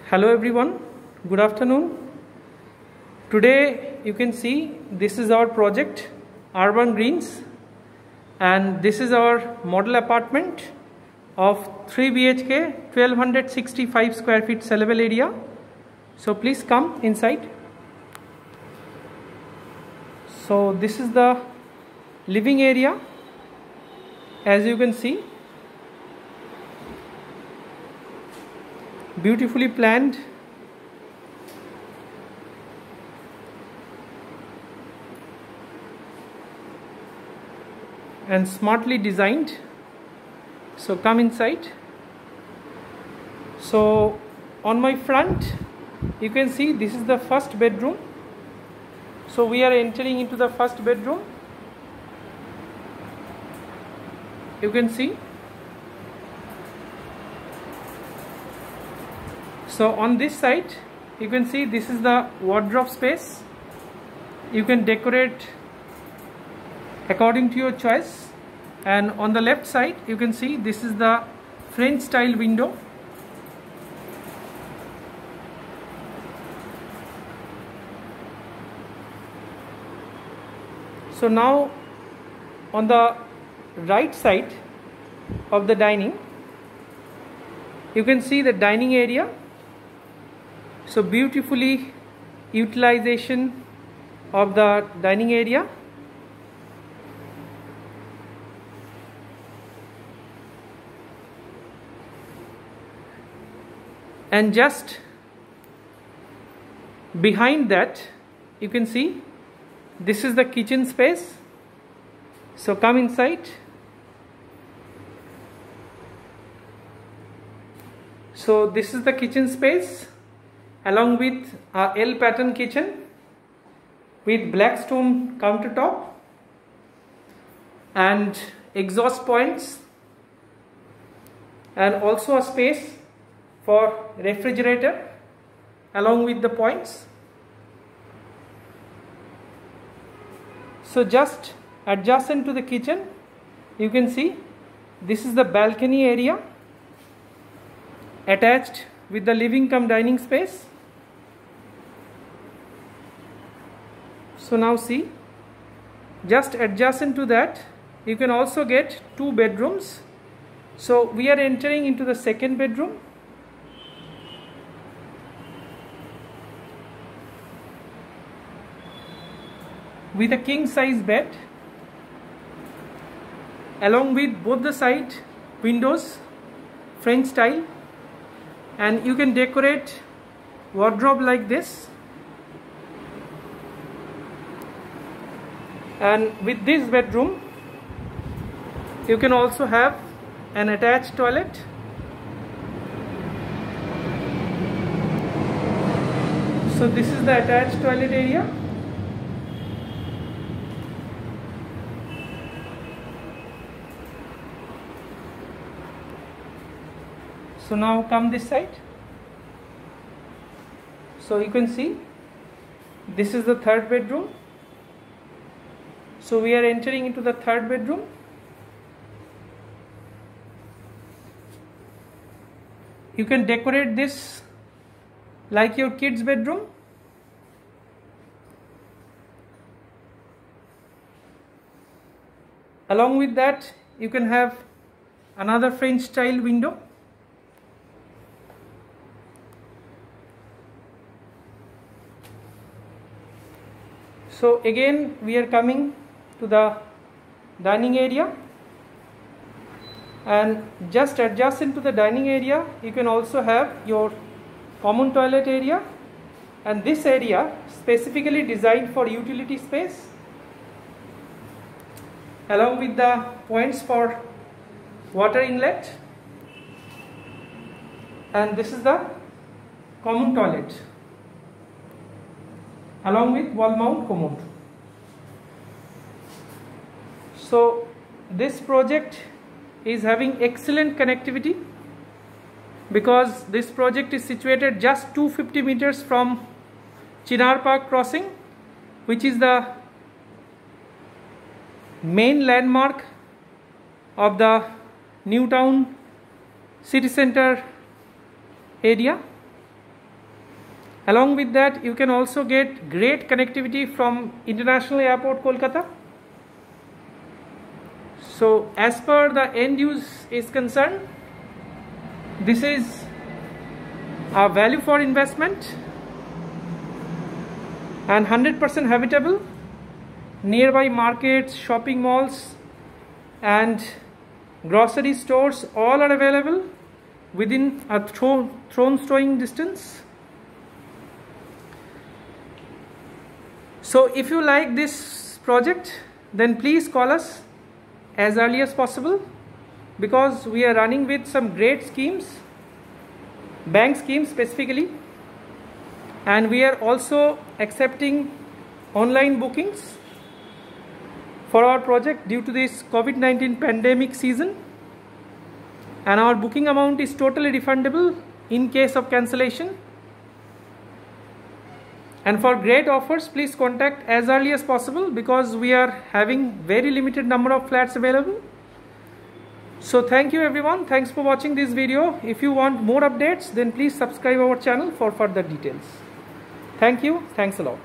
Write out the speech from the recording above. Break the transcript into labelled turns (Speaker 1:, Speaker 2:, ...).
Speaker 1: Hello everyone, good afternoon. Today you can see this is our project Urban Greens, and this is our model apartment of 3 BHK 1265 square feet sellable area. So please come inside. So this is the living area, as you can see, beautifully planned. And smartly designed. So come inside. So on my front you can see this is the first bedroom. So we are entering into the first bedroom. You can see. So on this side you can see this is the wardrobe space. You can decorate according to your choice. And on the left side you can see this is the French style window. So now on the right side of the dining you can see the dining area. So beautifully utilization of the dining area. And just behind that you can see this is the kitchen space. So come inside. So this is the kitchen space along with a L pattern kitchen with black stone countertop and exhaust points, and also a space for refrigerator along with the points. So just adjacent to the kitchen you can see this is the balcony area attached with the living cum dining space. So now see, just adjacent to that you can also get 2 bedrooms. So we are entering into the second bedroom. With a king size bed along with both the side windows French style, and you can decorate wardrobe like this. And with this bedroom you can also have an attached toilet. So this is the attached toilet area. So now come this side. So you can see this is the third bedroom. So we are entering into the third bedroom. You can decorate this like your kids' bedroom. Along with that you can have another French style window. So again we are coming to the dining area, and just adjacent to the dining area you can also have your common toilet area, and this area specifically designed for utility space along with the points for water inlet. And this is the common toilet along with wall mount commode. So this project is having excellent connectivity because this project is situated just 250 meters from Chinar Park crossing, which is the main landmark of the New Town city center area. Along with that, you can also get great connectivity from International Airport Kolkata. So as per the end use is concerned, this is a value for investment and 100% habitable. Nearby markets, shopping malls and grocery stores all are available within a throne's throwing distance. So if you like this project, then please call us as early as possible, because we are running with some great schemes, bank schemes specifically, and we are also accepting online bookings for our project due to this COVID-19 pandemic season, and our booking amount is totally refundable in case of cancellation. And for great offers, please contact as early as possible, because we are having very limited number of flats available. So thank you everyone. Thanks for watching this video. If you want more updates, then please subscribe our channel for further details. Thank you. Thanks a lot.